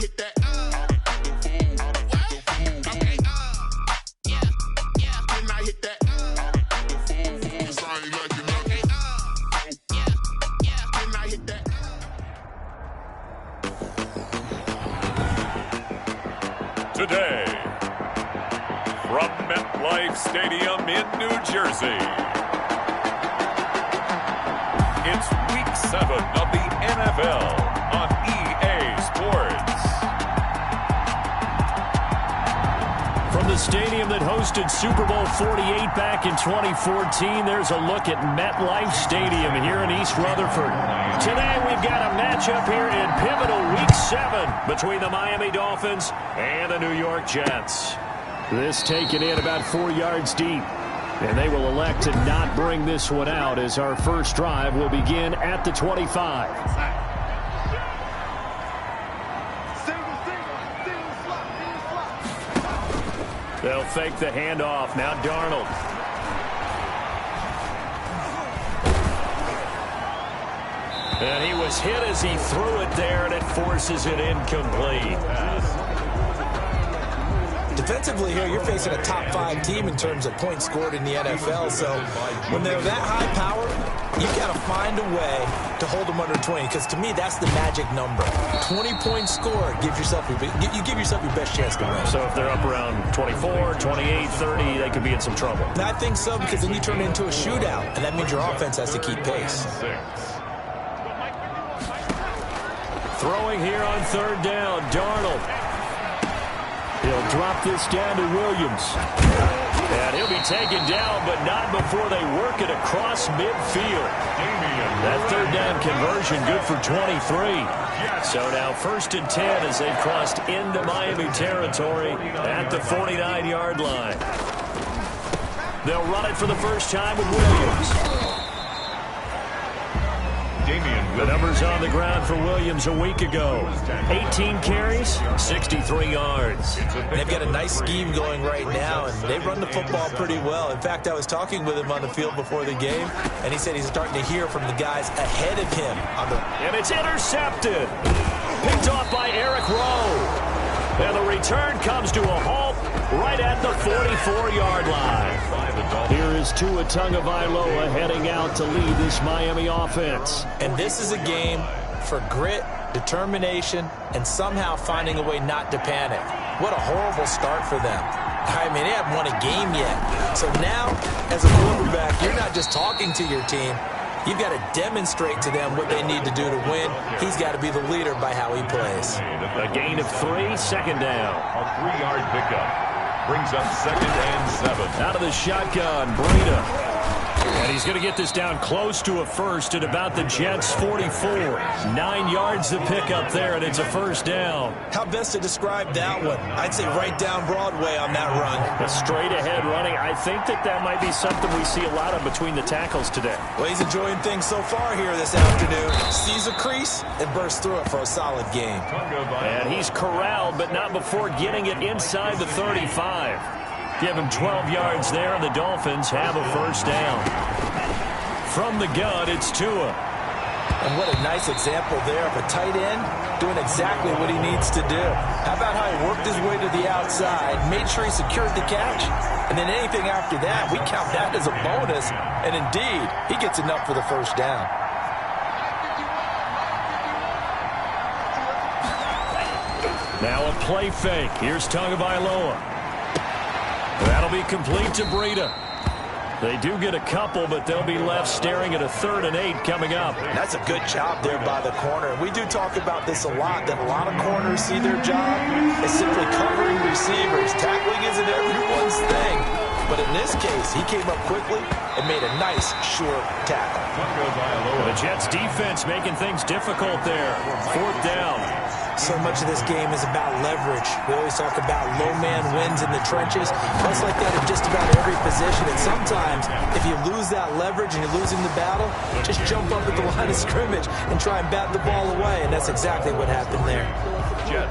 hit that? Okay, yeah. Can I hit that? Cause I ain't liking nothing. Yeah. Can I hit that? Today, from MetLife Stadium in New Jersey, it's Week 7 of the NFL on EA Sports. From the stadium that hosted Super Bowl 48 back in 2014, there's a look at MetLife Stadium here in East Rutherford. Today we've got a matchup here in pivotal Week 7 between the Miami Dolphins and the New York Jets. This taken in about 4 yards deep. And they will elect to not bring this one out as our first drive will begin at the 25. They'll fake the handoff. Now Darnold. And he was hit as he threw it there, and it forces it incomplete. Defensively here, you're facing a top 5 team in terms of points scored in the NFL. So when they're that high power, you've got to find a way to hold them under 20. Because to me, that's the magic number. 20 points scored, you give yourself your best chance to win. So if they're up around 24, 28, 30, they could be in some trouble. And I think so, because then you turn it into a shootout, and that means your offense has to keep pace. Throwing here on third down, Darnold. He'll drop this down to Williams. And he'll be taken down, but not before they work it across midfield. That third down conversion good for 23. So now 1st and 10 as they've crossed into Miami territory at the 49-yard line. They'll run it for the first time with Williams. The numbers on the ground for Williams a week ago. 18 carries, 63 yards. They've got a nice scheme going right now, and they run the football pretty well. In fact, I was talking with him on the field before the game, and he said he's starting to hear from the guys ahead of him. And it's intercepted. Picked off by Eric Rowe. And the return comes to a halt right at the 44-yard line. Here is Tua Tagovailoa heading out to lead this Miami offense. And this is a game for grit, determination, and somehow finding a way not to panic. What a horrible start for them. I mean, they haven't won a game yet. So now, as a quarterback, you're not just talking to your team. You've got to demonstrate to them what they need to do to win. He's got to be the leader by how he plays. A gain of 3, second down. A 3-yard pickup brings up 2nd and 7. Out of the shotgun, Breida. And he's going to get this down close to a first at about the Jets' 44. 9 yards to pick up there, and it's a first down. How best to describe that one? I'd say right down Broadway on that run. A straight-ahead running. I think that might be something we see a lot of between the tackles today. Well, he's enjoying things so far here this afternoon. Sees a crease and bursts through it for a solid game. And he's corralled, but not before getting it inside the 35. Give him 12 yards there, and the Dolphins have a first down. From the gun, it's Tua. And what a nice example there of a tight end doing exactly what he needs to do. How about how he worked his way to the outside, made sure he secured the catch, and then anything after that, we count that as a bonus. And indeed, he gets enough for the first down. Now a play fake. Here's Tagovailoa. That'll be complete to Breida. They do get a couple, but they'll be left staring at a 3rd and 8 coming up. That's a good job there by the corner. We do talk about this a lot, that a lot of corners see their job as simply covering receivers. Tackling isn't everyone's thing. But in this case, he came up quickly and made a nice, sure tackle. The Jets' defense making things difficult there. 4th down. So much of this game is about leverage. We always talk about low man wins in the trenches. That's like that in just about every position. And sometimes, if you lose that leverage and you're losing the battle, just jump up at the line of scrimmage and try and bat the ball away. And that's exactly what happened there.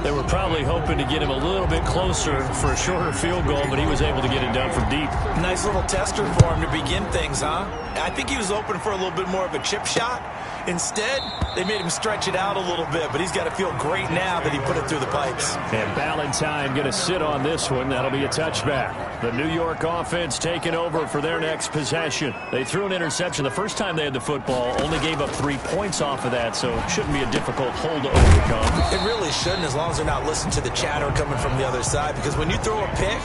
They were probably hoping to get him a little bit closer for a shorter field goal, but he was able to get it done from deep. Nice little tester for him to begin things, huh? I think he was open for a little bit more of a chip shot. Instead, they made him stretch it out a little bit, but he's got to feel great now now that he put it through the pipes. And Ballantyne going to sit on this one. That'll be a touchback. The New York offense taking over for their next possession. They threw an interception the first time they had the football, only gave up 3 points off of that, so it shouldn't be a difficult hole to overcome. It really shouldn't, as long as they're not listening to the chatter coming from the other side, because when you throw a pick,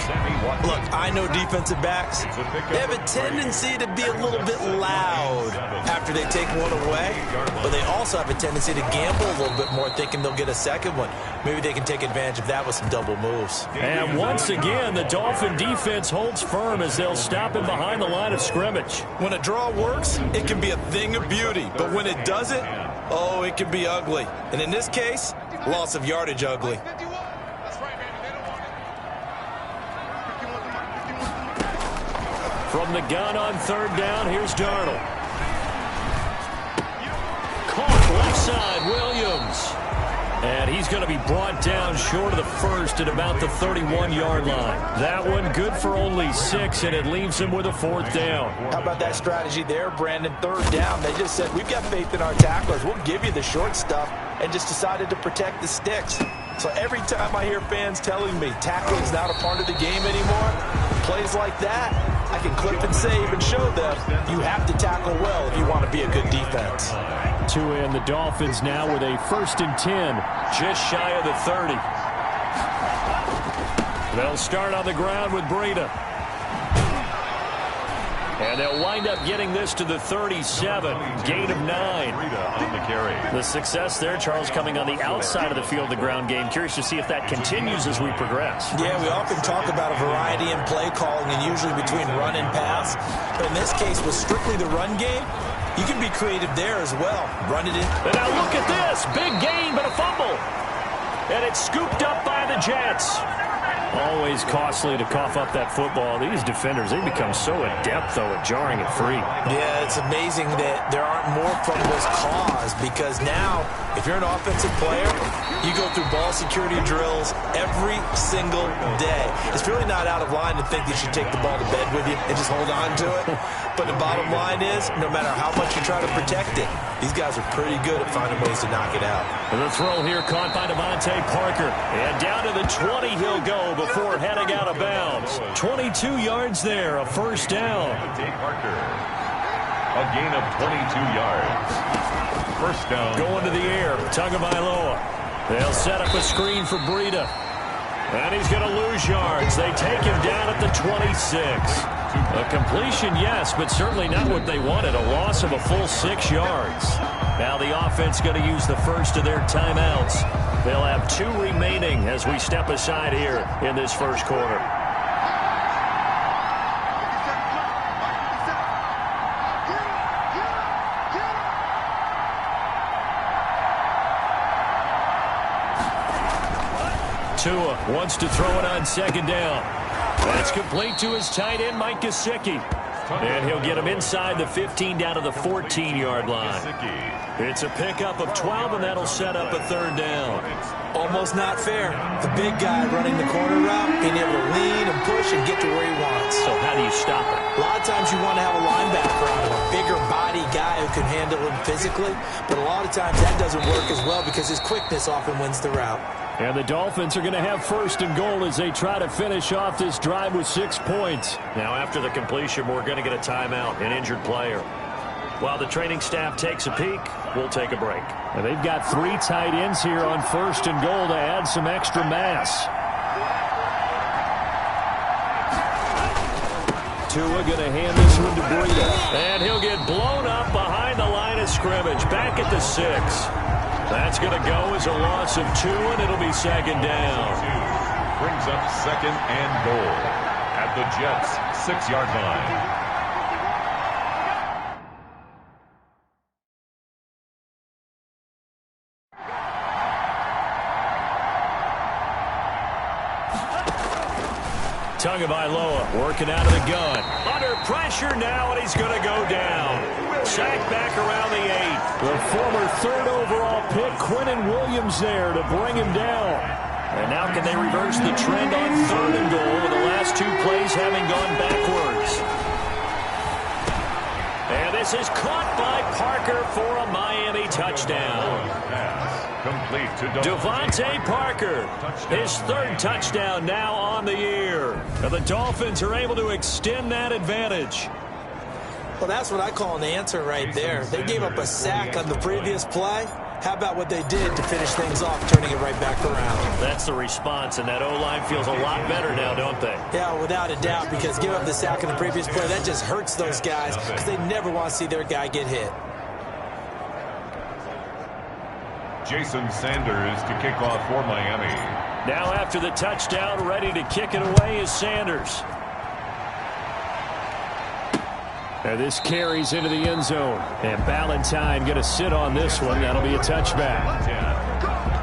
look, I know defensive backs, they have a tendency to be a little bit loud after they take one away, but they also have a tendency to gamble a little bit more, thinking they'll get a second one. Maybe they can take advantage of that with some double moves. And once again, the Dolphin defense holds firm as they'll stop him behind the line of scrimmage. When a draw works, it can be a thing of beauty, but when it doesn't, oh, it can be ugly. And in this case, loss of yardage ugly. From the gun on third down, here's Darnold. Caught left side, Williams. And he's going to be brought down short of the first at about the 31-yard line. That one good for only 6, and it leaves him with a 4th down. How about that strategy there, Brandon? Third down, they just said, we've got faith in our tacklers. We'll give you the short stuff, and just decided to protect the sticks. So every time I hear fans telling me tackling's not a part of the game anymore, plays like that, I can clip and save and show them you have to tackle well if you want to be a good defense. And the Dolphins now with a 1st and 10, just shy of the 30. They'll start on the ground with Breida. And they'll wind up getting this to the 37, gain of 9. On the carry. The success there, Charles, coming on the outside of the field, the ground game. Curious to see if that continues as we progress. Yeah, we often talk about a variety in play calling and usually between run and pass. But in this case, with strictly the run game, you can be creative there as well. Run it in. And now look at this. Big gain, but a fumble. And it's scooped up by the Jets. Always costly to cough up that football. These defenders, they become so adept, though, at jarring it free. Yeah, it's amazing that there aren't more fumbles caused, because now, if you're an offensive player, you go through ball security drills every single day. It's really not out of line to think you should take the ball to bed with you and just hold on to it. But the bottom line is, no matter how much you try to protect it, these guys are pretty good at finding ways to knock it out. And the throw here caught by Devontae Parker. And down to the 20 he'll go before heading out of bounds. 22 yards there, a 1st down. Devontae Parker. A gain of 22 yards. 1st down. Going to the air, Tagovailoa. They'll set up a screen for Breida. And he's going to lose yards. They take him down at the 26. A completion, yes, but certainly not what they wanted. A loss of a full 6 yards. Now the offense going to use the first of their timeouts. They'll have 2 remaining as we step aside here in this first quarter. Tua wants to throw it on 2nd down. That's complete to his tight end, Mike Gesicki. And he'll get him inside the 15 down to the 14-yard line. It's a pickup of 12, and that'll set up a 3rd down. Almost not fair. The big guy running the corner route, being able to lean and push and get to where he wants. So how do you stop it? A lot of times you want to have a linebacker on him, a bigger body guy who can handle him physically. But a lot of times that doesn't work as well because his quickness often wins the route. And the Dolphins are going to have 1st and goal as they try to finish off this drive with 6 points. Now, after the completion, we're going to get a timeout, an injured player. While the training staff takes a peek, we'll take a break. And they've got 3 tight ends here on 1st and goal to add some extra mass. Tua going to hand this one to Breida. And he'll get blown up behind the line of scrimmage, back at the 6. That's going to go as a loss of 2, and it'll be 2nd down. Brings up 2nd and goal at the Jets' 6-yard line. Tagovailoa working out of the gun. Under pressure now, and he's going to go down. Sacked back around the 8. The former 3rd overall pick, Quinnen Williams, there to bring him down. And now can they reverse the trend on 3rd and goal with the last 2 plays having gone backwards? And this is caught by Parker for a Miami touchdown. Complete to Devontae Parker, his third touchdown now on the year. And the Dolphins are able to extend that advantage. Well, that's what I call an answer right there. They gave up a sack on the previous play. How about what they did to finish things off, turning it right back around? That's the response, and that O-line feels a lot better now, don't they? Yeah, without a doubt, because give up the sack in the previous play, that just hurts those guys because they never want to see their guy get hit. Jason Sanders to kick off for Miami. Now after the touchdown, ready to kick it away is Sanders. And this carries into the end zone. And Ballantyne going to sit on this one. That'll be a touchback. 10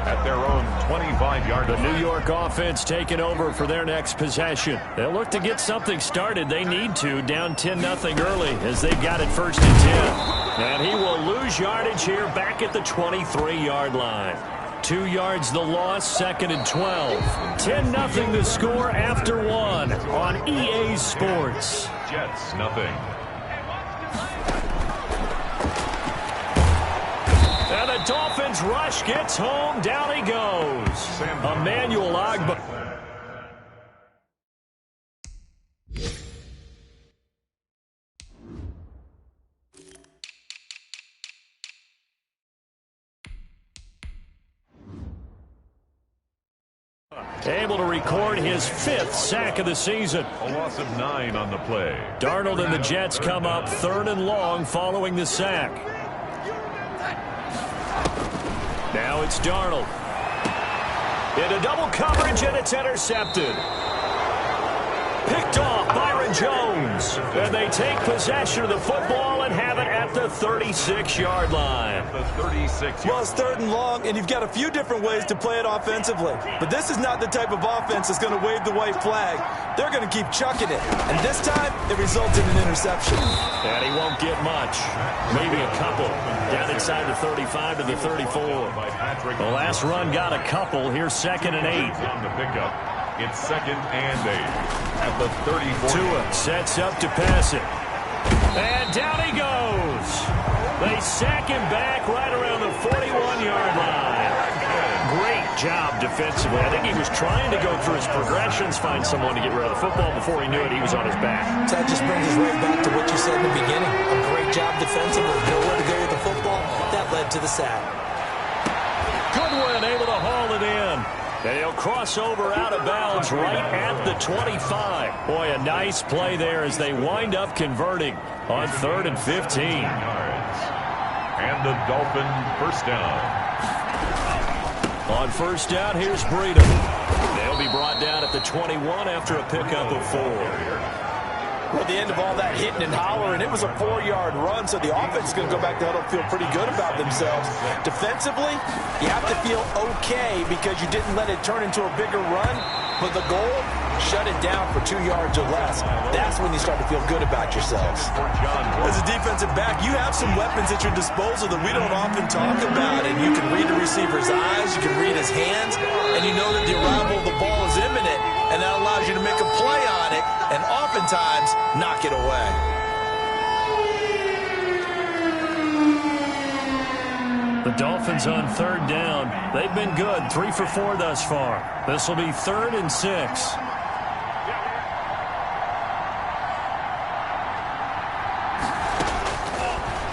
at their own 25-yard line. The New York offense taking over for their next possession. They'll look to get something started. They need to. Down 10-0 early as they've got it 1st and 10. And he will lose yardage here back at the 23-yard line. 2 yards the loss, 2nd and 12. 10-0 the score after 1 on EA Sports. Jets, nothing. And the Dolphins rush gets home. Down he goes. Emmanuel Ogbah. Able to record his 5th sack of the season. A loss of 9 on the play. Darnold and the Jets come up 3rd and long following the sack. Now it's Darnold. Into double coverage, and it's intercepted. Picked off Byron Jones. And they take possession of the football and have it at the 36-yard line. The 36. Well, it's 3rd and long, and you've got a few different ways to play it offensively. But this is not the type of offense that's going to wave the white flag. They're going to keep chucking it. And this time, it results in an interception. And he won't get much. Maybe a couple. Down inside the 35 to the 34. The last run got a couple. Here's 2nd and 8. On the pickup. It's 2nd and 8 at the 34. Tua sets up to pass it. And down he goes. They sack him back right around the 41-yard line. Great job defensively. I think he was trying to go through his progressions, find someone to get rid of the football. Before he knew it, he was on his back. So that just brings us right back to what you said in the beginning. A great job defensively. Nowhere to go with the football. That led to the sack. Goodwin able to haul it in. And he'll cross over out of bounds right at the 25. Boy, a nice play there as they wind up converting on 3rd and 15. And the Dolphin first down. On first down, here's Breida. They'll be brought down at the 21 after a pickup of 4. Well, at the end of all that hitting and hollering, it was a 4-yard run, so the offense is going to go back to huddle, feel pretty good about themselves. Defensively, you have to feel okay because you didn't let it turn into a bigger run, but the goal, shut it down for 2 yards or less. That's when you start to feel good about yourselves. As a defensive back, you have some weapons at your disposal that we don't often talk about, and you can read the receiver's eyes, you can read his hands, and you know that the arrival of the ball is imminent, and that allows you to make a play on it, and oftentimes knock it away. The Dolphins on 3rd down. They've been good, 3 for 4 thus far. This will be 3rd and 6.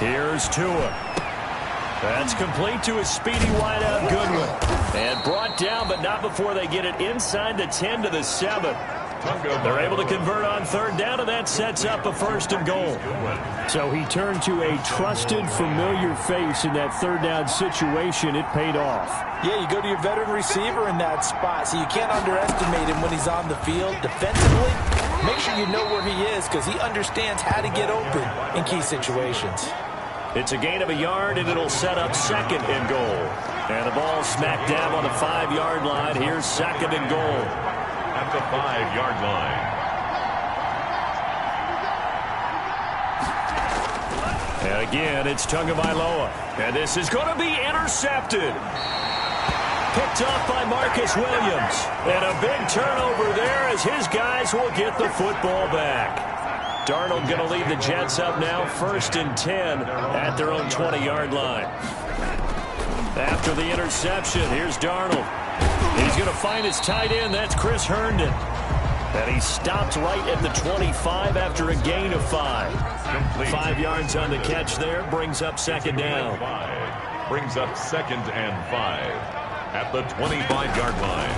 Here's Tua. That's complete to his speedy wideout Goodwin. And brought down, but not before they get it inside the 10 to the 7. They're able to convert on 3rd down, and that sets up a 1st and goal. So he turned to a trusted, familiar face in that 3rd down situation. It paid off. Yeah, you go to your veteran receiver in that spot, so you can't underestimate him when he's on the field. Defensively, make sure you know where he is because he understands how to get open in key situations. It's a gain of a yard, and it'll set up 2nd and goal. And the ball smack dab on the 5-yard line. Here's 2nd and goal. At the 5-yard line. And again, it's Tagovailoa. And this is going to be intercepted. Picked off by Marcus Williams. And a big turnover there as his guys will get the football back. Darnold going to lead the Jets up now, 1st and 10 at their own 20-yard line. After the interception, here's Darnold. He's going to find his tight end. That's Chris Herndon. And he stopped right at the 25 after a gain of 5. 5 yards on the catch there. Brings up second down. Brings up 2nd and 5 at the 25-yard line.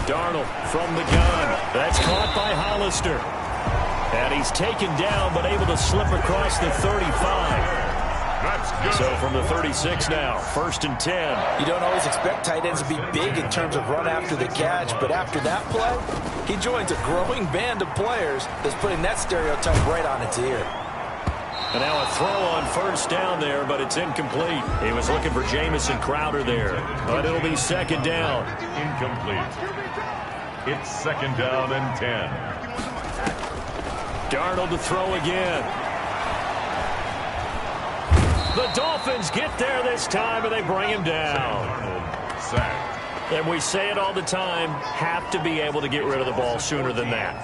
Darnold from the gun. That's caught by Hollister. And he's taken down but able to slip across the 35. So from the 36 now, 1st and 10. You don't always expect tight ends to be big in terms of run after the catch, but after that play, he joins a growing band of players that's putting that stereotype right on its ear. And now a throw on 1st down there, but it's incomplete. He was looking for Jamison Crowder there, but it'll be 2nd down. Incomplete. It's 2nd down and 10. Darnold to throw again. The Dolphins get there this time, and they bring him down. Sacked. And we say it all the time, have to be able to get rid of the ball sooner than that.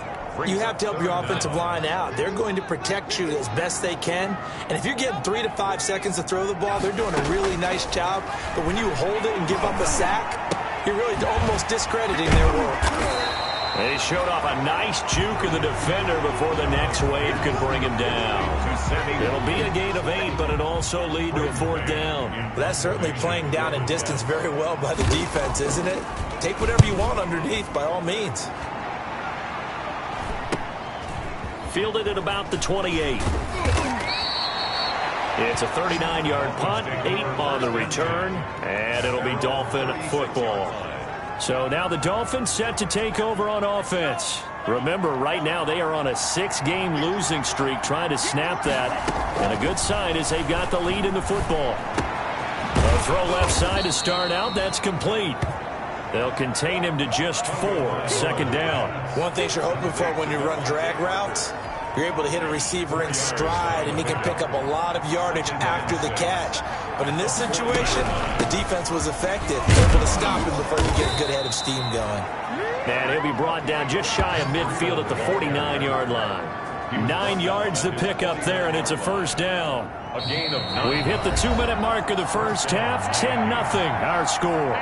You have to help your offensive line out. They're going to protect you as best they can. And if you're getting 3 to 5 seconds to throw the ball, they're doing a really nice job. But when you hold it and give up a sack, you're really almost discrediting their work. They showed off a nice juke of the defender before the next wave could bring him down. It'll be a gain of 8, but it'll also lead to a 4th down. Well, that's certainly playing down in distance very well by the defense, isn't it? Take whatever you want underneath, by all means. Fielded at about the 28. It's a 39-yard punt, 8 on the return, and it'll be Dolphin football. So now the Dolphins set to take over on offense. Remember, right now they are on a 6-game losing streak, trying to snap that. And a good sign is they've got the lead in the football. A throw left side to start out. That's complete. They'll contain him to just 4. 2nd down. One thing you're hoping for when you run drag routes, you're able to hit a receiver in stride, and he can pick up a lot of yardage after the catch. But in this situation, the defense was effective, able to stop him before he get a good head of steam going. And he'll be brought down just shy of midfield at the 49-yard line. 9 yards to pick up there, and it's a 1st down. A gain of 9. We've hit the 2-minute mark of the first half. 10-0 our score.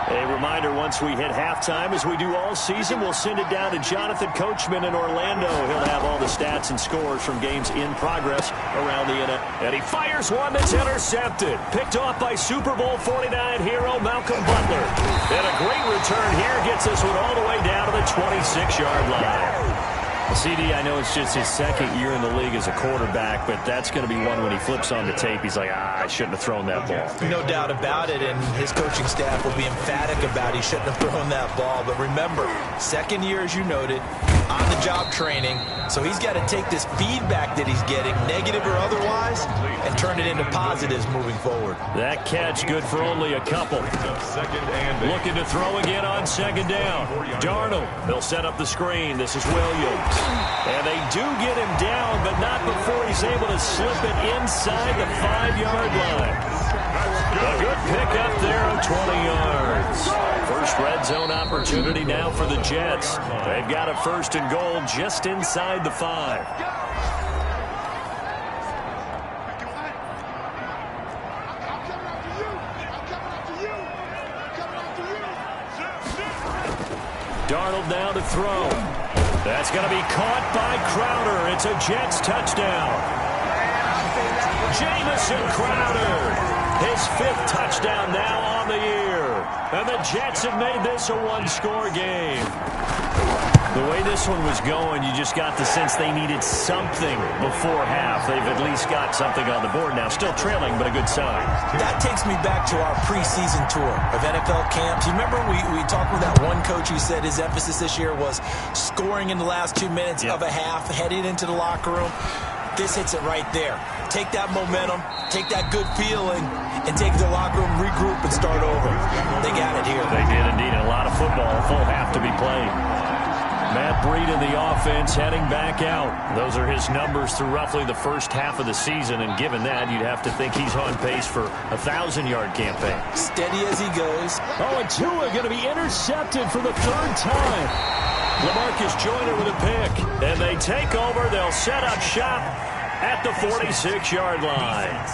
A reminder, once we hit halftime, as we do all season, we'll send it down to Jonathan Coachman in Orlando. He'll have all the stats and scores from games in progress around the NFL. And he fires one that's intercepted. Picked off by Super Bowl 49 hero Malcolm Butler. And a great return here gets this one all the way down to the 26-yard line. CD, I know it's just his 2nd year in the league as a quarterback, but that's going to be one when he flips on the tape. He's like, I shouldn't have thrown that ball. No doubt about it, and his coaching staff will be emphatic about he shouldn't have thrown that ball. But remember, 2nd year, as you noted, on-the-job training, so he's got to take this feedback that he's getting, negative or otherwise, and turn it into positives moving forward. That catch good for only a couple. Looking to throw again on 2nd down. Darnold, they'll set up the screen. This is Williams. And they do get him down, but not before he's able to slip it inside the 5-yard line. A good pickup there of 20 yards. First red zone opportunity now for the Jets. They've got a 1st and goal just inside the 5. Darnold now to throw. That's going to be caught by Crowder. It's a Jets touchdown. Jamison Crowder, his 5th touchdown now on the year. And the Jets have made this a 1-score game. The way this one was going, you just got the sense they needed something before half. They've at least got something on the board now. Still trailing, but a good sign. That takes me back to our preseason tour of NFL camps. You remember we talked with that one coach who said his emphasis this year was scoring in the last 2 minutes of a half, heading into the locker room. This hits it right there. Take that momentum, take that good feeling, and take it to the locker room, regroup, and start over. They got it here. They did indeed. A lot of football, a full half to be played. Matt Breed in the offense heading back out. Those are his numbers through roughly the first half of the season, and given that, you'd have to think he's on pace for a 1,000-yard campaign. Steady as he goes. Oh, and Tua going to be intercepted for the 3rd time. LaMarcus Joyner with a pick. And they take over. They'll set up shop at the 46-yard line.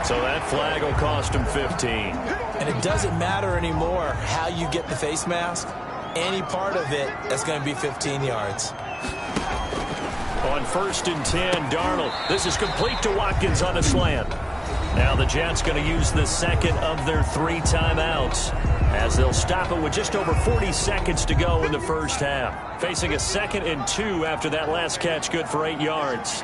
So that flag will cost him 15. And it doesn't matter anymore how you get the face mask. Any part of it, that's going to be 15 yards. On 1st and 10, Darnold. This is complete to Watkins on a slant. Now the Jets going to use the second of their 3 timeouts as they'll stop it with just over 40 seconds to go in the first half. Facing a 2nd and 2 after that last catch, good for 8 yards.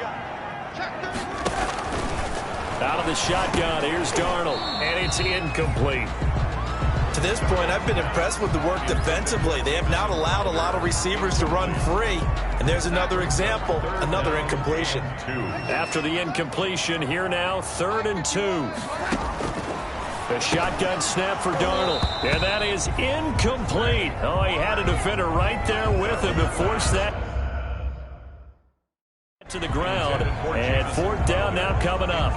Out of the shotgun, here's Darnold, and it's incomplete. To this point, I've been impressed with the work defensively. They have not allowed a lot of receivers to run free. And there's another example, another incompletion. After the incompletion, here now, 3rd and 2. The shotgun snap for Darnold, and that is incomplete. Oh, he had a defender right there with him to force that to the ground. And 4th down now coming up.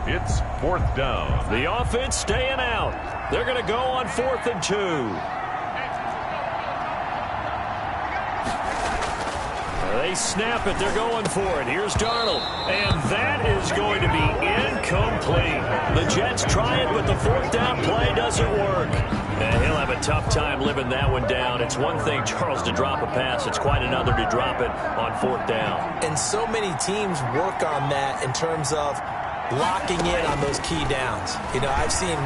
It's 4th down. The offense staying out. They're going to go on 4th and 2. They snap it. They're going for it. Here's Darnold. And that is going to be incomplete. The Jets try it, but the 4th down play doesn't work. And he'll have a tough time living that one down. It's one thing, Charles, to drop a pass. It's quite another to drop it on 4th down. And so many teams work on that in terms of locking in on those key downs. You know, I've seen,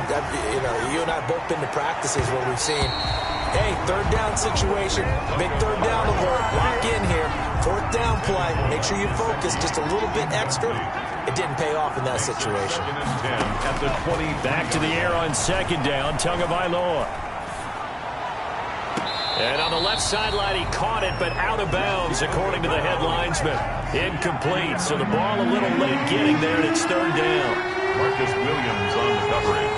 you and I both been to practices where we've seen, hey, 3rd down situation, big 3rd down alert, lock in here, 4th down play, make sure you focus just a little bit extra. It didn't pay off in that situation. At the 20. Back to the air on 2nd down, Tagovailoa. And on the left sideline, he caught it, but out of bounds, according to the head linesman. Incomplete, so the ball a little late getting there, and it's 3rd down. Marcus Williams on the coverage.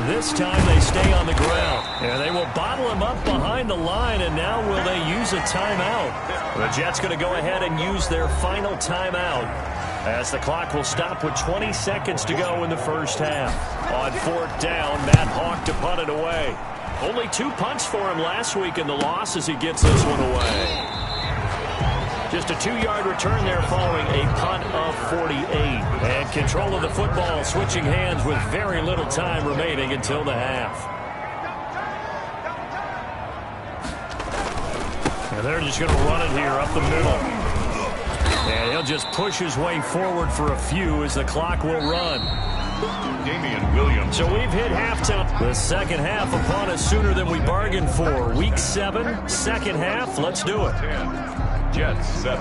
This time they stay on the ground, and they will bottle him up behind the line, and now will they use a timeout? The Jets going to go ahead and use their final timeout as the clock will stop with 20 seconds to go in the first half. On 4th down, Matt Hawk to punt it away. Only 2 punts for him last week in the loss as he gets this one away. Just a 2-yard return there following a punt of 48. And control of the football switching hands with very little time remaining until the half. And they're just going to run it here up the middle. And he'll just push his way forward for a few as the clock will run. Damian Williams. So we've hit halftime. The second half upon us sooner than we bargained for. Week 7, second half. Let's do it. 10. Jets 7.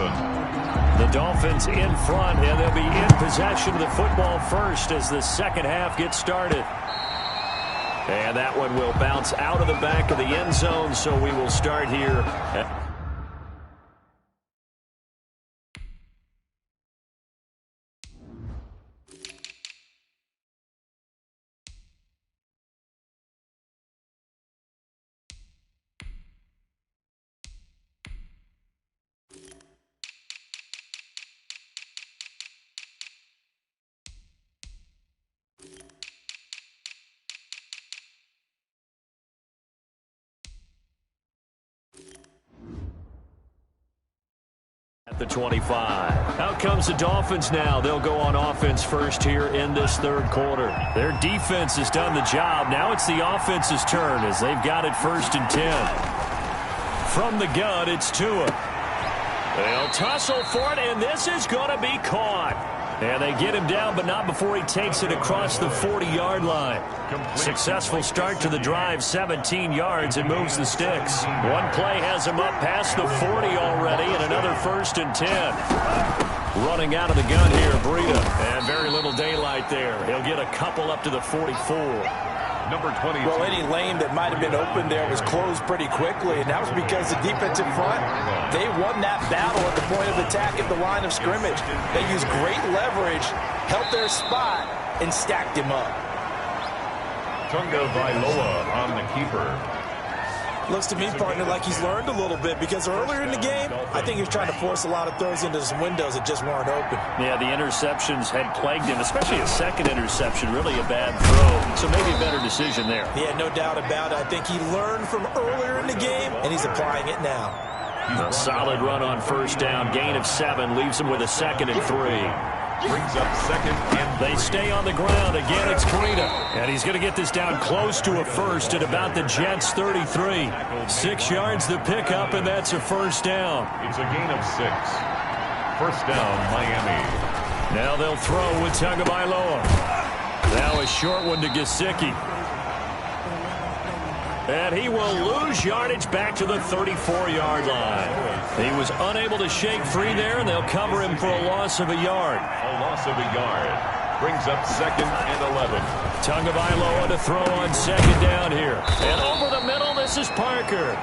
The Dolphins in front, and they'll be in possession of the football first as the second half gets started. And that one will bounce out of the back of the end zone, so we will start here. At the 25. Out comes the Dolphins now. They'll go on offense first here in this 3rd quarter. Their defense has done the job. Now it's the offense's turn as they've got it 1st and 10. From the gun, it's Tua. They'll tussle for it, and this is going to be caught. And they get him down, but not before he takes it across the 40-yard line. Successful start to the drive, 17 yards, and moves the sticks. One play has him up past the 40 already, and another 1st and 10. Running out of the gun here, Breida. And very little daylight there. He'll get a couple up to the 44. Number 20. Well, any lane that might have been open there was closed pretty quickly, and that was because the defensive front, they won that battle at the point of attack at the line of scrimmage. They used great leverage, held their spot, and stacked him up. Tagovailoa on the keeper. Looks to me, partner, like he's learned a little bit, because earlier in the game, I think he was trying to force a lot of throws into some windows that just weren't open. Yeah, the interceptions had plagued him, especially a second interception, really a bad throw. So maybe a better decision there. Yeah, no doubt about it. I think he learned from earlier in the game, and he's applying it now. A solid run on first down. Gain of 7 leaves him with a 2nd and 3. Brings up 2nd and 3. They stay on the ground. Again, it's Breida. And he's going to get this down close to a first at about the Jets' 33. 6 yards the pickup, and that's a first down. It's a gain of 6. First down, Miami. Now they'll throw with Tagovailoa. Now a short one to Gesicki. And he will lose yardage back to the 34-yard line. He was unable to shake free there, and they'll cover him for a loss of a yard. A loss of a yard. Brings up 2nd and 11. Tagovailoa to throw on 2nd down here. And over the middle, this is Parker.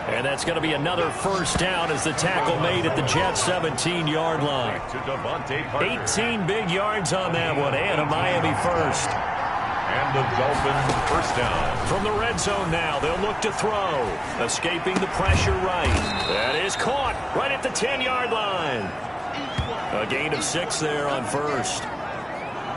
And that's going to be another first down as the tackle made at the Jets' 17-yard line. 18 big yards on that one, and a Miami first. And the Dolphins first down. From the red zone now, they'll look to throw. Escaping the pressure right. That is caught right at the 10-yard line. A gain of 6 there on first.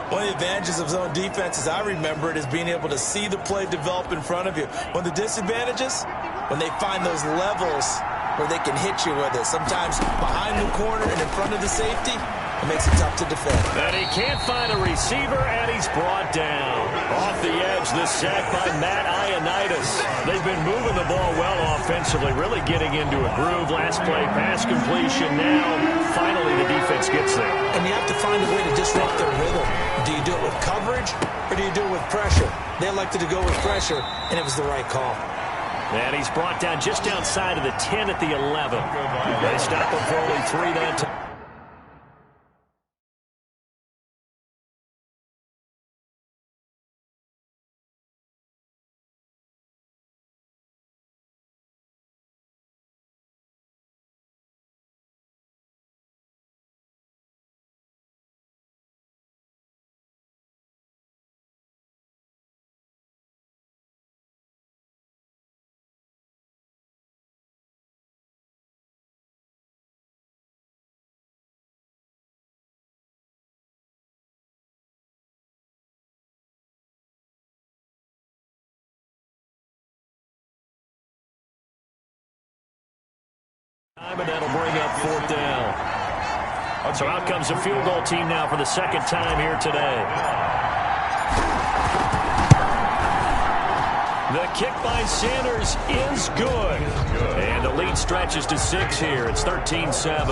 One of the advantages of zone defense, as I remember it, is being able to see the play develop in front of you. One of the disadvantages, when they find those levels where they can hit you with it. Sometimes behind the corner and in front of the safety, it makes it tough to defend. And he can't find a receiver, and he's brought down. Off the edge, the sack by Matt Ioannidis. They've been moving the ball well offensively, really getting into a groove. Last play, pass completion now. Finally, the defense gets there. And you have to find a way to disrupt their rhythm. Do you do it with coverage, or do you do it with pressure? They elected to go with pressure, and it was the right call. And he's brought down just outside of the 10 at the 11. They stop him for only 3 that time. And that'll bring up 4th down. So out comes the field goal team now for the 2nd time here today. The kick by Sanders is good. And the lead stretches to 6 here. It's 13-7.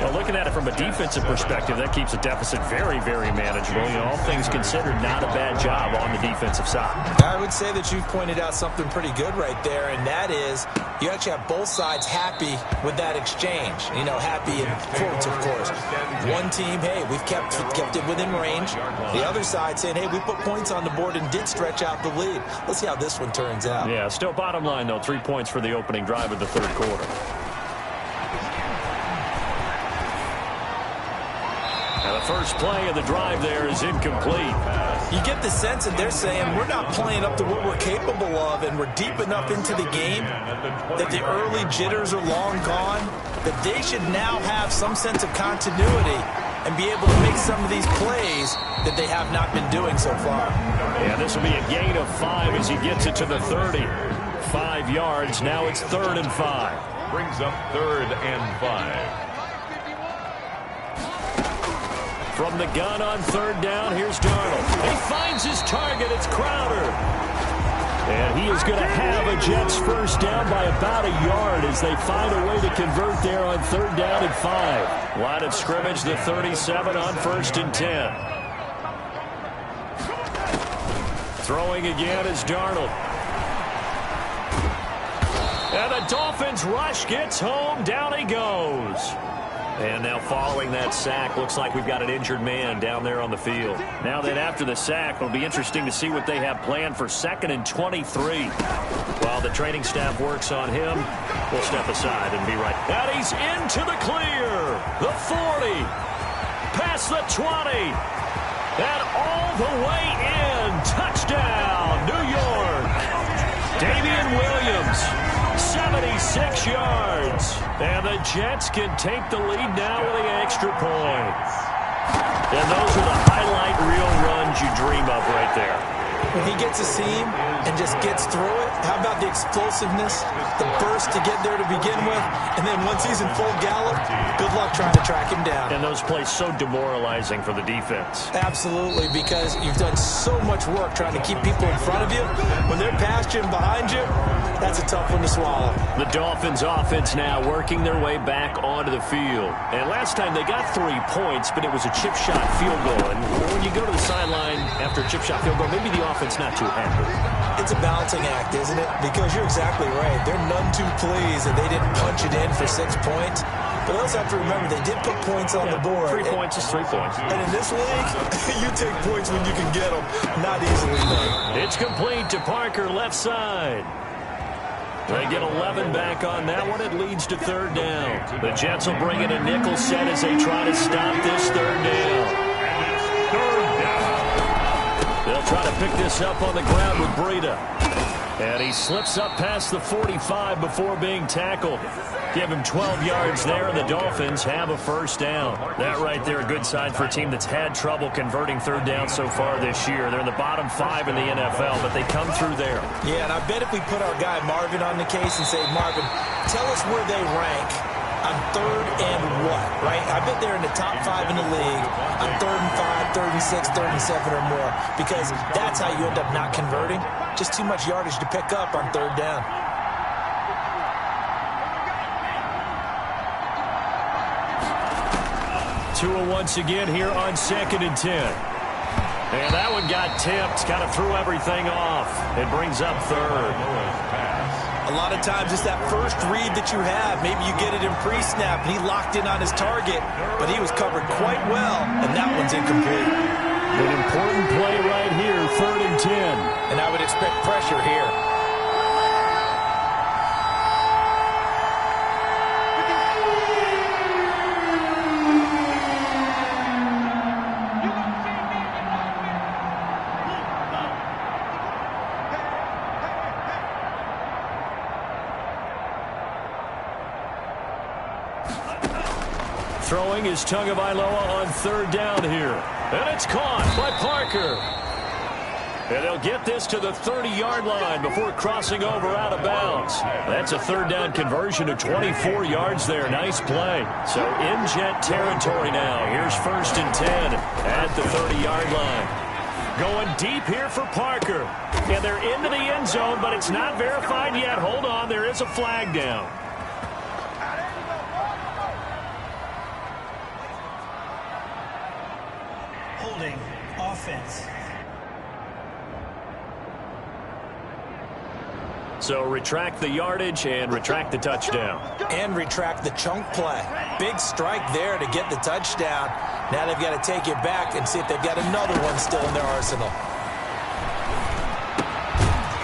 Well, looking at it from a defensive perspective, that keeps the deficit very, very manageable. You know, all things considered, not a bad job on the defensive side. I would say that you've pointed out something pretty good right there, and that is you actually have both sides happy with that exchange. You know, happy in quotes, of course. One team, hey, we've kept it within range. The other side saying, hey, we put points on the board and did stretch out the lead. Let's see how this one turns out. Yeah, still bottom line, though, 3 points for the opening drive of the 3rd quarter. Now the first play of the drive there is incomplete. You get the sense that they're saying we're not playing up to what we're capable of, and we're deep enough into the game that the early jitters are long gone, that they should now have some sense of continuity and be able to make some of these plays that they have not been doing so far. Yeah, this will be a gain of 5 as he gets it to the 30. 5 yards. Now it's 3rd and 5. Brings up 3rd and 5. From the gun on 3rd down, here's Darnold. He finds his target. It's Crowder. And he is going to have a Jets first down by about a yard as they find a way to convert there on 3rd down and 5. Line of scrimmage, the 37 on 1st and 10. Throwing again is Darnold. And the Dolphins rush gets home. Down he goes. And now following that sack, looks like we've got an injured man down there on the field. Now then, after the sack, it'll be interesting to see what they have planned for 2nd and 23. While the training staff works on him, we'll step aside and be right back. And he's into the clear. The 40. Past the 20. And all the way in. Touchdown, New York. Damian Williams. 6 yards. And the Jets can take the lead now with the extra point. And those are the highlight reel runs you dream of right there. When he gets a seam and just gets through it, how about the explosiveness, the burst to get there to begin with, and then once he's in full gallop, good luck trying to track him down. And those plays so demoralizing for the defense. Absolutely, because you've done so much work trying to keep people in front of you. When they're past you and behind you, that's a tough one to swallow. The Dolphins offense now working their way back onto the field. And last time they got 3 points, but it was a chip shot field goal. And when you go to the sideline after a chip shot field goal, maybe the offense not too happy. It's a balancing act, isn't it? Because you're exactly right. They're none too pleased that they didn't punch it in for 6 points. But also have to remember, they did put points on the board. 3 points is 3 points. And in this league, you take points when you can get them. Not easily done. It's complete to Parker, left side. They get 11 back on that one. It leads to 3rd down. The Jets will bring in a nickel set as they try to stop this 3rd down. They'll try to pick this up on the ground with Breida. And he slips up past the 45 before being tackled. Give him 12 yards there, and the Dolphins have a 1st down. That right there, a good sign for a team that's had trouble converting 3rd down so far this year. They're in the bottom 5 in the NFL, but they come through there. Yeah, and I bet if we put our guy Marvin on the case and say, Marvin, tell us where they rank on 3rd and what, right? I bet they're in the top 5 in the league on 3rd and 5, 3rd and 6, 3rd and 7 or more, because that's how you end up not converting. Just too much yardage to pick up on 3rd down. Tua once again here on 2nd and 10. And that one got tipped, kind of threw everything off. It brings up 3rd. A lot of times it's that first read that you have. Maybe you get it in pre-snap, and he locked in on his target, but he was covered quite well, and that one's incomplete. An important play right here, 3rd and 10. And I would expect pressure here. Throwing is Tagovailoa on 3rd down here. And it's caught by Parker. And they'll get this to the 30-yard line before crossing over out of bounds. That's a 3rd down conversion of 24 yards there. Nice play. So in Jet territory now. Here's 1st and 10 at the 30-yard line. Going deep here for Parker. And they're into the end zone, but it's not verified yet. Hold on, there is a flag down. Holding offense. So retract the yardage and retract the touchdown. And retract the chunk play. Big strike there to get the touchdown. Now they've got to take it back and see if they've got another one still in their arsenal.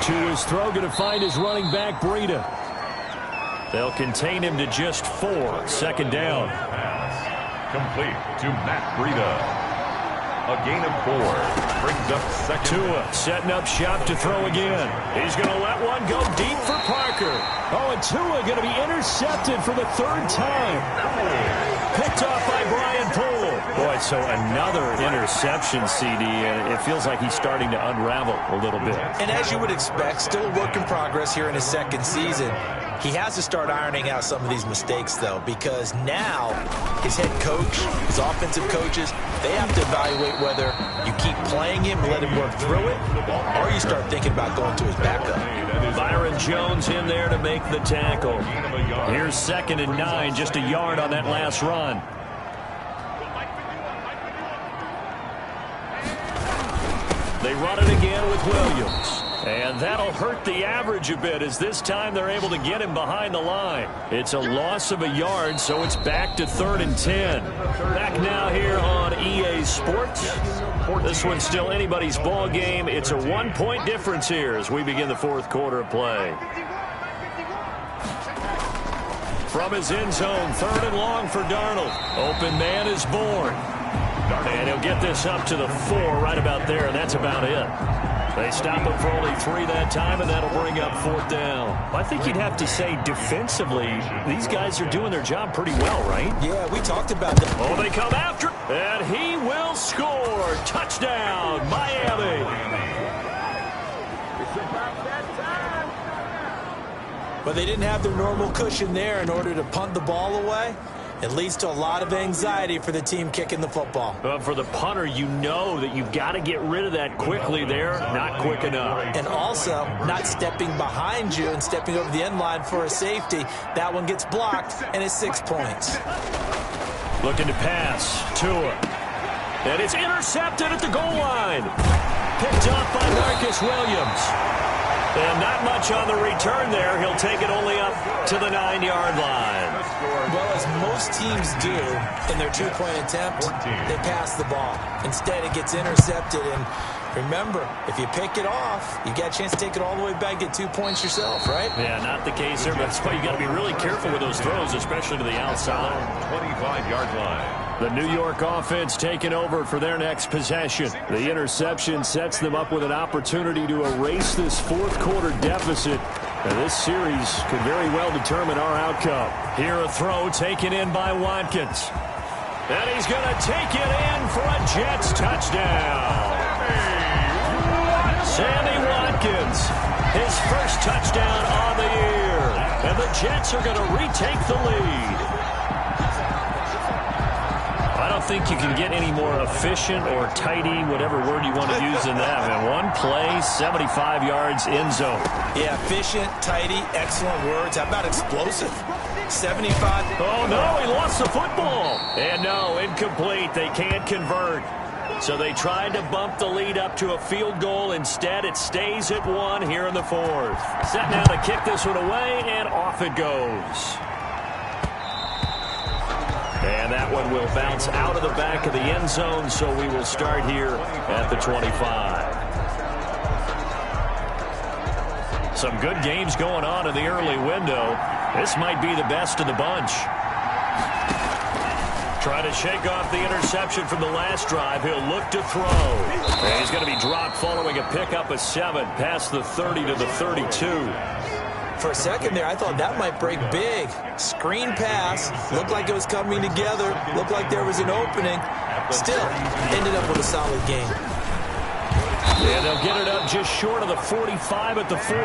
To his throw, going to find his running back, Breida. They'll contain him to just 4. 2nd down. Pass complete to Matt Breida. A gain of 4. Brings up 2nd. Tua setting up shop to throw again. He's going to let one go deep for Parker. Oh, and Tua going to be intercepted for the 3rd time. Picked off by Brian Poole. Boy, so another interception, CD, and it feels like he's starting to unravel a little bit. And as you would expect, still a work in progress here in his 2nd season. He has to start ironing out some of these mistakes, though, because now his head coach, his offensive coaches, they have to evaluate whether you keep playing him and let him work through it, or you start thinking about going to his backup. Byron Jones in there to make the tackle. Here's 2nd and 9, just a yard on that last run. They run it again with Williams. And that'll hurt the average a bit as this time they're able to get him behind the line. It's a loss of a yard, so it's back to 3rd and 10. Back now here on EA Sports. This one's still anybody's ball game. It's a 1-point difference here as we begin the 4th quarter of play. From his end zone, 3rd and long for Darnold. Open man is born. And he'll get this up to the 4 right about there, and that's about it. They stop him for only 3 that time, and that'll bring up 4th down. I think you'd have to say defensively, these guys are doing their job pretty well, right? Yeah, we talked about that. Oh, they come after, and he will score. Touchdown, Miami. But they didn't have their normal cushion there in order to punt the ball away. It leads to a lot of anxiety for the team kicking the football. For the punter, you know that you've got to get rid of that quickly there. Not quick enough. And also, not stepping behind you and stepping over the end line for a safety. That one gets blocked, and it's 6 points. Looking to pass. Tua. And it's intercepted at the goal line. Picked off by Marcus Williams. And not much on the return there. He'll take it only up to the 9-yard line. Well, as most teams do in their 2-point attempt, they pass the ball. Instead, it gets intercepted. And remember, if you pick it off, you got a chance to take it all the way back, get 2 points yourself, right? Yeah, not the case there. But that's why you got to be really careful with those throws, especially to the outside. 25-yard line. The New York offense taking over for their next possession. The interception sets them up with an opportunity to erase this fourth-quarter deficit. And this series could very well determine our outcome. Here a throw taken in by Watkins. And he's going to take it in for a Jets touchdown. Sammy Watkins, his first touchdown on the year. And the Jets are going to retake the lead. I don't think you can get any more efficient or tidy, whatever word you want to use in that. Man, one play, 75 yards, end zone. Yeah, efficient, tidy, excellent words. How about explosive? 75. Oh, no, he lost the football. And no, incomplete. They can't convert. So they tried to bump the lead up to a field goal. Instead, it stays at 1 here in the 4th. Set now to kick this one away, and off it goes. And that one will bounce out of the back of the end zone, so we will start here at the 25. Some good games going on in the early window. This might be the best of the bunch. Try to shake off the interception from the last drive. He'll look to throw. And he's going to be dropped following a pickup of 7 past the 30 to the 32. For a second there, I thought that might break big. Screen pass. Looked like it was coming together. Looked like there was an opening. Still, ended up with a solid game. And they'll get it up just short of the 45 at the 44.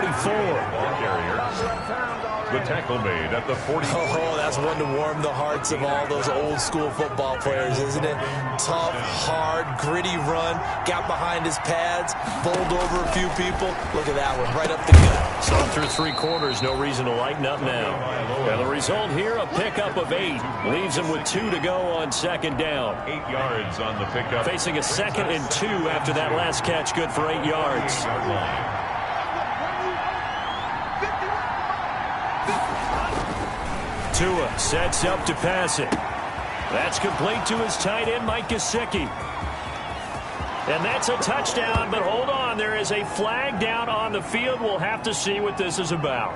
The tackle made at the 40. Oh, that's one to warm the hearts of all those old-school football players, isn't it? Tough, hard, gritty run. Got behind his pads. Bowled over a few people. Look at that one, right up the gut. So through 3 quarters, no reason to lighten up now. And the result here, a pickup of 8. Leaves him with 2 to go on 2nd down. 8 yards on the pickup. Facing a 2nd and 2 after that last catch, good for 8 yards. Tua sets up to pass it. That's complete to his tight end, Mike Gesicki. And that's a touchdown, but hold on. There is a flag down on the field. We'll have to see what this is about.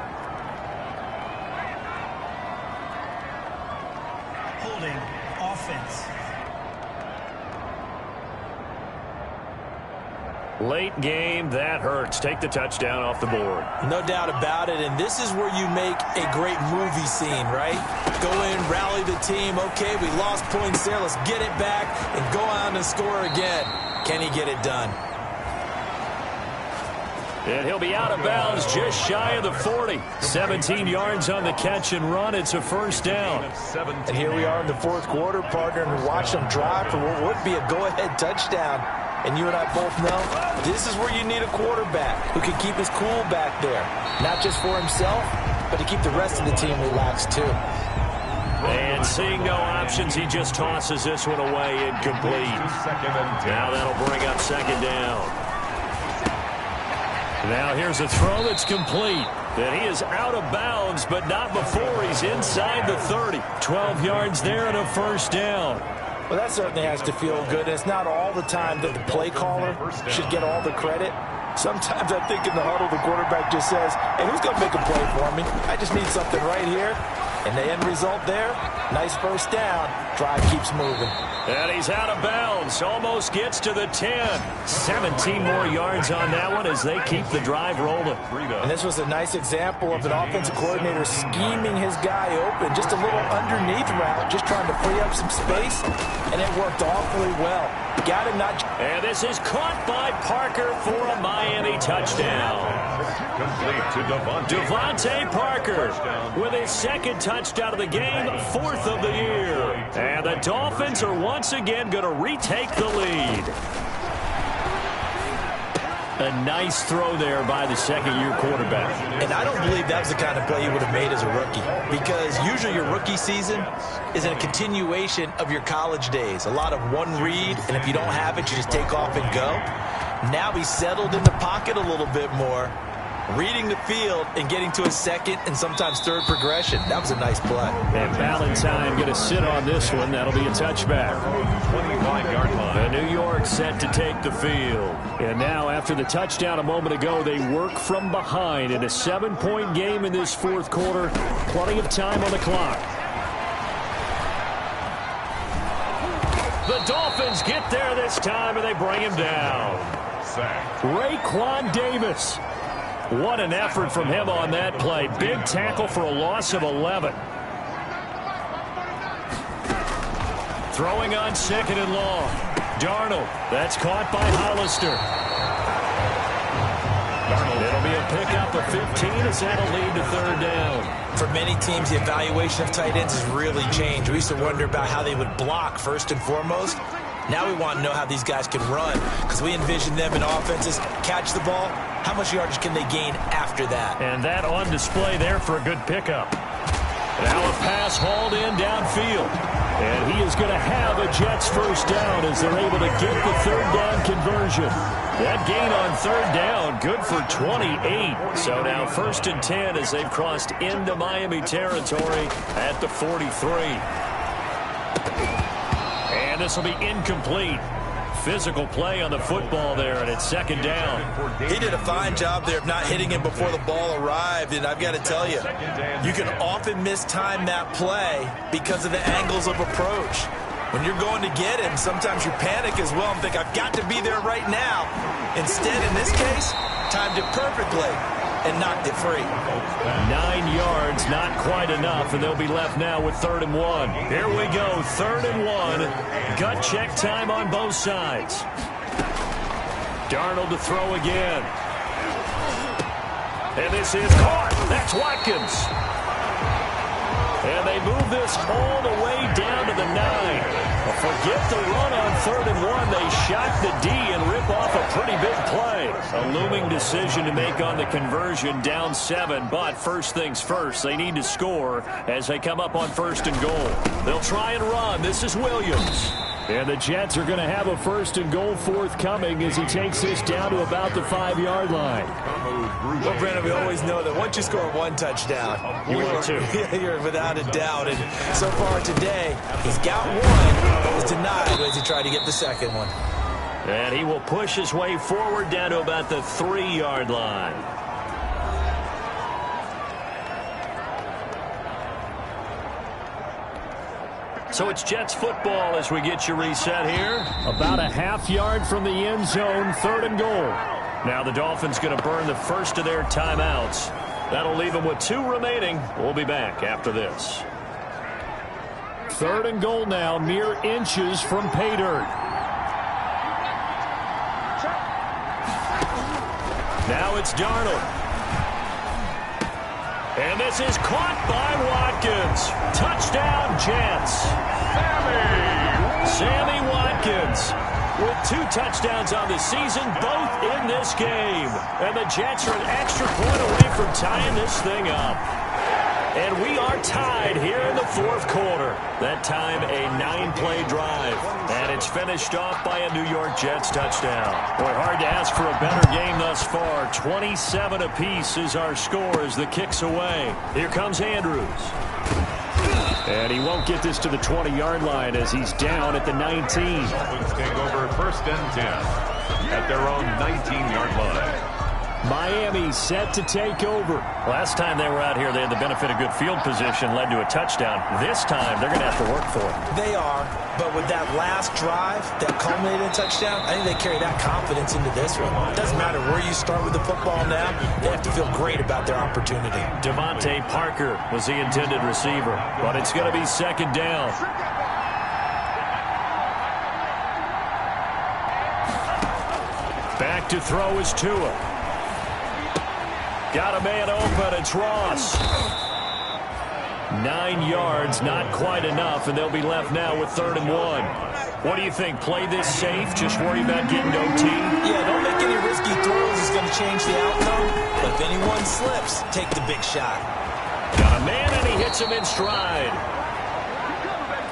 Holding offense. Late game, that hurts. Take the touchdown off the board. No doubt about it, and this is where you make a great movie scene, right? Go in, rally the team. Okay, we lost points there. Let's get it back and go on and score again. Can he get it done? And he'll be out of bounds just shy of the 40. 17 yards on the catch and run. It's a 1st down. And here we are in the 4th quarter, partner, and watch them drive for what would be a go-ahead touchdown. And you and I both know this is where you need a quarterback who can keep his cool back there. Not just for himself, but to keep the rest of the team relaxed too. And seeing no options, he just tosses this one away, incomplete. Now that'll bring up 2nd down. Now here's a throw that's complete. And he is out of bounds, but not before he's inside the 30. 12 yards there and a 1st down. Well, that certainly has to feel good. And it's not all the time that the play caller should get all the credit. Sometimes I think in the huddle, the quarterback just says, hey, who's going to make a play for me? I just need something right here. And the end result there, nice first down. Drive keeps moving. And he's out of bounds. Almost gets to the 10. 17 more yards on that one as they keep the drive rolling. And this was a nice example of an offensive coordinator scheming his guy open. Just a little underneath route, just trying to free up some space. And it worked awfully well. Got him not. And this is caught by Parker for a Miami touchdown. Complete to Devontae Parker with his second touchdown of the game, fourth of the year. And the Dolphins are once again going to retake the lead. A nice throw there by the second-year quarterback. And I don't believe that was the kind of play he would have made as a rookie, because usually your rookie season is in a continuation of your college days. A lot of one read, and if you don't have it, you just take off and go. Now he's settled in the pocket a little bit more, reading the field and getting to a second and sometimes third progression. That was a nice play. And Valentine going to sit on this one. That'll be a touchback. 25-yard line. The New York set to take the field. And now after the touchdown a moment ago, they work from behind in a 7-point game in this fourth quarter. Plenty of time on the clock. The Dolphins get there this time and they bring him down. Sack. Raekwon Davis. What an effort from him on that play. Big tackle for a loss of 11. Throwing on second and long. Darnold. That's caught by Hollister. It'll be a pickup of 15 as that'll lead to third down. For many teams, the evaluation of tight ends has really changed. We used to wonder about how they would block first and foremost. Now we want to know how these guys can run, because we envision them in offenses catch the ball. How much yardage can they gain after that? And that on display there for a good pickup. Now a pass hauled in downfield. And he is going to have a Jets first down as they're able to get the third down conversion. That gain on third down, good for 28. So now first and 10 as they've crossed into Miami territory at the 43. And this will be incomplete. Physical play on the football there, and it's second down. He did a fine job there of not hitting him before the ball arrived, and I've got to tell you, you can often mistime that play because of the angles of approach. When you're going to get him, sometimes you panic as well and think, I've got to be there right now. Instead, in this case, timed it perfectly and knocked it free. 9 yards, not quite enough, and they'll be left now with 3rd and 1. Here we go, 3rd and 1. Gut check time on both sides. Darnold to throw again. And this is caught. That's Watkins. And they move this all the way down to the 9. Forget the run on 3rd and 1. They shock the D and rip off a pretty big play. A looming decision to make on the conversion, down 7. But first things first, they need to score as they come up on 1st and goal. They'll try and run. This is Williams. And the Jets are going to have a 1st and goal forthcoming as he takes this down to about the 5-yard line. Well, Brandon, we always know that once you score one touchdown, you're without a doubt. And so far today, he's got one, but was denied as he tried to get the second one. And he will push his way forward down to about the 3-yard line. So it's Jets football as we get you reset here. About a half yard from the end zone, 3rd and goal. Now the Dolphins going to burn the first of their timeouts. That'll leave them with 2 remaining. We'll be back after this. 3rd and goal now, mere inches from pay dirt. Now it's Darnold. And this is caught by Watkins. Touchdown, Jets. Sammy Watkins with 2 touchdowns on the season, both in this game. And the Jets are an extra point away from tying this thing up. And we are tied here in the 4th quarter. That time a 9-play drive. And it's finished off by a New York Jets touchdown. Boy, hard to ask for a better game thus far. 27 apiece is our score as the kick's away. Here comes Andrews. And he won't get this to the 20-yard line as he's down at the 19. Dolphins take over 1st and 10 at their own 19-yard line. Miami set to take over. Last time they were out here, they had the benefit of good field position, led to a touchdown. This time, they're going to have to work for it. They are, but with that last drive that culminated in a touchdown, I think they carry that confidence into this one. It doesn't matter where you start with the football now. They have to feel great about their opportunity. Devontae Parker was the intended receiver, but it's going to be second down. Back to throw is Tua. Got a man open. It's Ross. 9 yards, not quite enough, and they'll be left now with 3rd and 1. What do you think? Play this safe? Just worry about getting OT? Yeah, don't make any risky throws. It's going to change the outcome. But if anyone slips, take the big shot. Got a man, and he hits him in stride.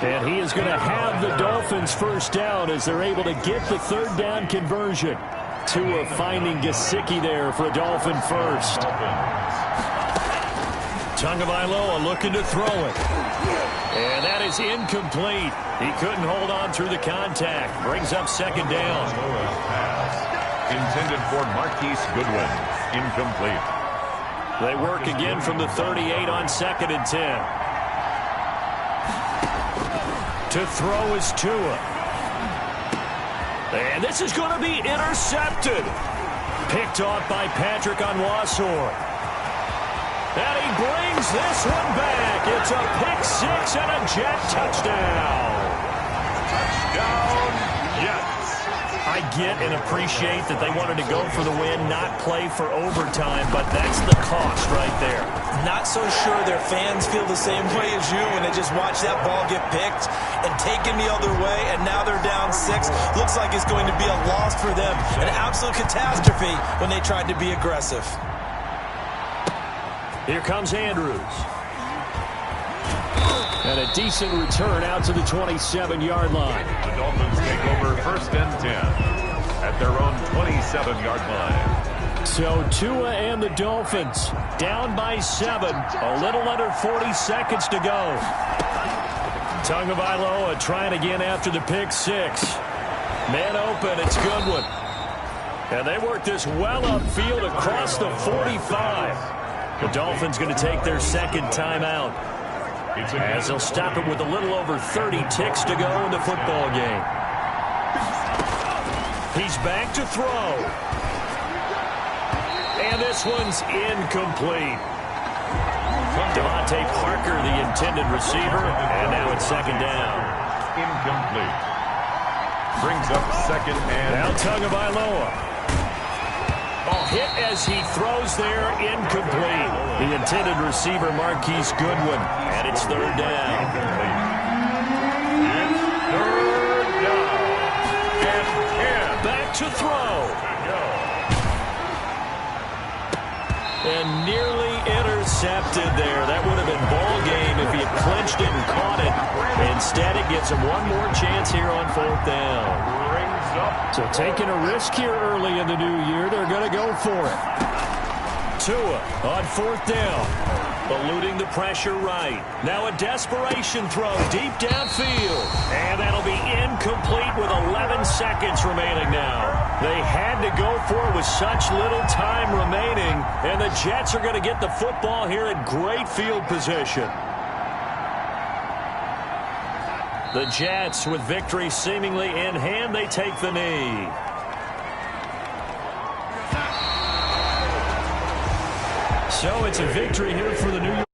And he is going to have the Dolphins first down as they're able to get the 3rd down conversion. Tua finding Gesicki there for a Dolphin first. Tagovailoa looking to throw it. And that is incomplete. He couldn't hold on through the contact. Brings up 2nd down. Intended for Marquise Goodwin. Incomplete. They work again from the 38 on 2nd and 10. To throw is Tua. And this is going to be intercepted. Picked off by Patrick Onwuasor. And he brings this one back. It's a pick 6 and a Jet touchdown. Touchdown, Jets. I get and appreciate that they wanted to go for the win, not play for overtime, but that's the cost right there. Not so sure their fans feel the same way as you when they just watch that ball get picked and taken the other way, and now they're down 6. Looks like it's going to be a loss for them. An absolute catastrophe when they tried to be aggressive. Here comes Andrews. And a decent return out to the 27-yard line. The Dolphins take over 1st and 10 at their own 27-yard line. So Tua and the Dolphins down by 7. A little under 40 seconds to go. Tagovailoa trying again after the pick 6. Man open, it's Goodwin. And they work this well upfield across the 45. The Dolphins going to take their 2nd timeout, as they'll stop it with a little over 30 ticks to go in the football game. He's back to throw. And this one's incomplete. Devontae Parker, the intended receiver, and now it's 2nd down. Incomplete. Brings up 2nd and... Now Tagovailoa. Hit as he throws there, incomplete. The intended receiver, Marquise Goodwin, and it's 3rd down. It's 3rd down and 10. Back to throw. And nearly intercepted there. That would have been ball game if he had clinched it and caught it. Instead, it gives him one more chance here on 4th down. So taking a risk here early in the new year, they're going to go for it. Tua on 4th down, eluding the pressure right. Now a desperation throw deep downfield. And that'll be incomplete with 11 seconds remaining now. They had to go for it with such little time remaining, and the Jets are going to get the football here in great field position. The Jets, with victory seemingly in hand, they take the knee. So it's a victory here for the New